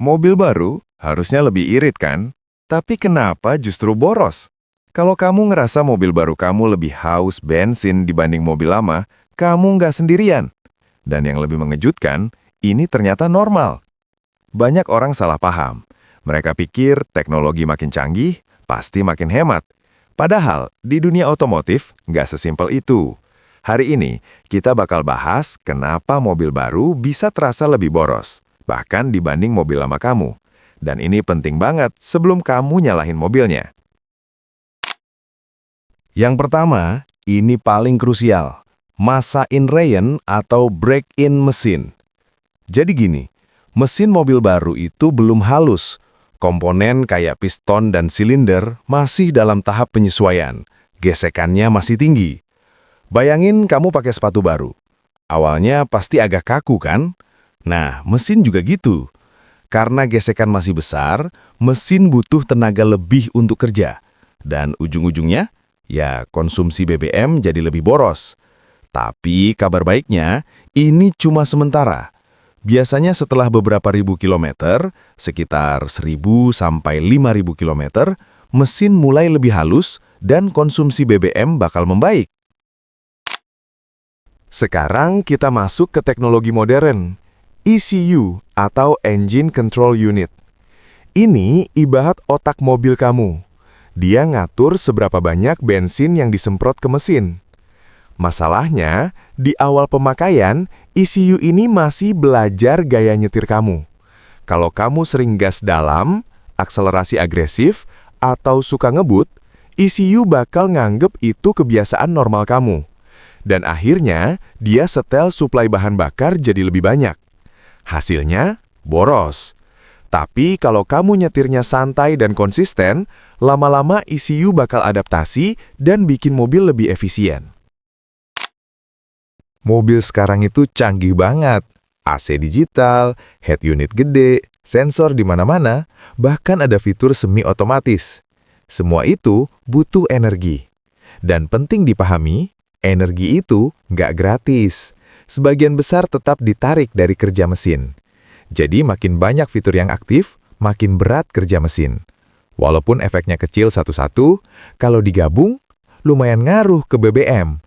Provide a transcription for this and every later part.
Mobil baru harusnya lebih irit kan? Tapi kenapa justru boros? Kalau kamu ngerasa mobil baru kamu lebih haus bensin dibanding mobil lama, kamu nggak sendirian. Dan yang lebih mengejutkan, ini ternyata normal. Banyak orang salah paham. Mereka pikir teknologi makin canggih, pasti makin hemat. Padahal, di dunia otomotif nggak sesimpel itu. Hari ini, kita bakal bahas kenapa mobil baru bisa terasa lebih boros, bahkan dibanding mobil lama kamu. Dan ini penting banget sebelum kamu nyalahin mobilnya. Yang pertama, ini paling krusial. Masa in-rain atau break-in mesin. Jadi gini, mesin mobil baru itu belum halus. Komponen kayak piston dan silinder masih dalam tahap penyesuaian. Gesekannya masih tinggi. Bayangin kamu pakai sepatu baru. Awalnya pasti agak kaku kan? Nah, mesin juga gitu. Karena gesekan masih besar, mesin butuh tenaga lebih untuk kerja. Dan ujung-ujungnya, ya konsumsi BBM jadi lebih boros. Tapi kabar baiknya, ini cuma sementara. Biasanya setelah beberapa ribu kilometer, sekitar 1.000 sampai 5.000 kilometer, mesin mulai lebih halus dan konsumsi BBM bakal membaik. Sekarang kita masuk ke teknologi modern, ECU atau Engine Control Unit. Ini ibarat otak mobil kamu. Dia ngatur seberapa banyak bensin yang disemprot ke mesin. Masalahnya, di awal pemakaian, ECU ini masih belajar gaya nyetir kamu. Kalau kamu sering gas dalam, akselerasi agresif, atau suka ngebut, ECU bakal nganggep itu kebiasaan normal kamu. Dan akhirnya, dia setel suplai bahan bakar jadi lebih banyak. Hasilnya, boros. Tapi kalau kamu nyetirnya santai dan konsisten, lama-lama ECU bakal adaptasi dan bikin mobil lebih efisien. Mobil sekarang itu canggih banget. AC digital, head unit gede, sensor di mana-mana, bahkan ada fitur semi-otomatis. Semua itu butuh energi. Dan penting dipahami, energi itu nggak gratis. Sebagian besar tetap ditarik dari kerja mesin. Jadi makin banyak fitur yang aktif, makin berat kerja mesin. Walaupun efeknya kecil satu-satu, kalau digabung, lumayan ngaruh ke BBM.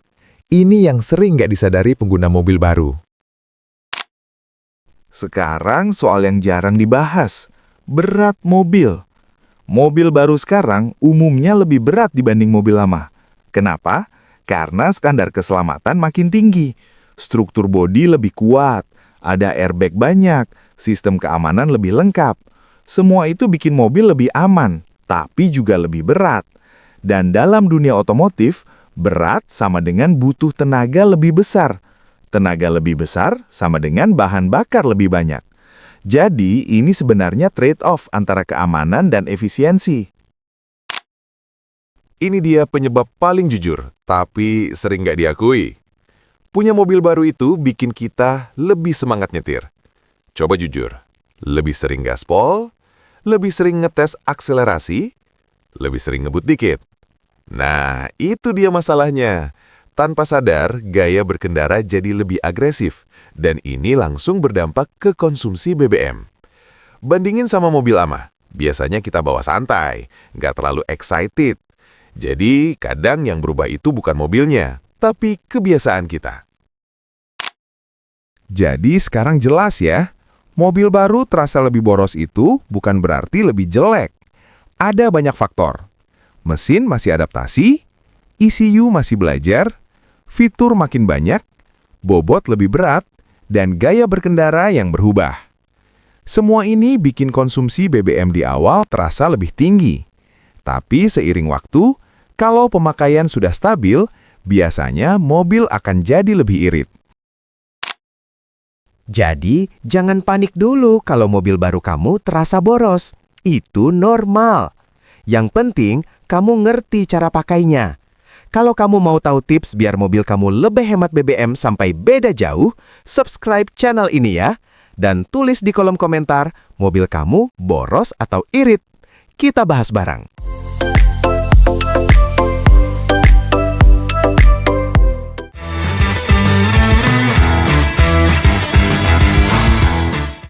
Ini yang sering nggak disadari pengguna mobil baru. Sekarang soal yang jarang dibahas, berat mobil. Mobil baru sekarang umumnya lebih berat dibanding mobil lama. Kenapa? Karena standar keselamatan makin tinggi. Struktur bodi lebih kuat, ada airbag banyak, sistem keamanan lebih lengkap. Semua itu bikin mobil lebih aman, tapi juga lebih berat. Dan dalam dunia otomotif, berat sama dengan butuh tenaga lebih besar. Tenaga lebih besar sama dengan bahan bakar lebih banyak. Jadi, ini sebenarnya trade-off antara keamanan dan efisiensi. Ini dia penyebab paling jujur, tapi sering nggak diakui. Punya mobil baru itu bikin kita lebih semangat nyetir. Coba jujur, lebih sering gaspol, lebih sering ngetes akselerasi, lebih sering ngebut dikit. Nah, itu dia masalahnya. Tanpa sadar, gaya berkendara jadi lebih agresif, dan ini langsung berdampak ke konsumsi BBM. Bandingin sama mobil lama, biasanya kita bawa santai, nggak terlalu excited. Jadi, kadang yang berubah itu bukan mobilnya, tapi kebiasaan kita. Jadi, sekarang jelas ya, mobil baru terasa lebih boros itu bukan berarti lebih jelek. Ada banyak faktor. Mesin masih adaptasi, ECU masih belajar, fitur makin banyak, bobot lebih berat, dan gaya berkendara yang berubah. Semua ini bikin konsumsi BBM di awal terasa lebih tinggi. Tapi seiring waktu, kalau pemakaian sudah stabil, biasanya mobil akan jadi lebih irit. Jadi, jangan panik dulu kalau mobil baru kamu terasa boros. Itu normal. Yang penting, kamu ngerti cara pakainya. Kalau kamu mau tahu tips biar mobil kamu lebih hemat BBM sampai beda jauh, subscribe channel ini ya. Dan tulis di kolom komentar, mobil kamu boros atau irit. Kita bahas bareng.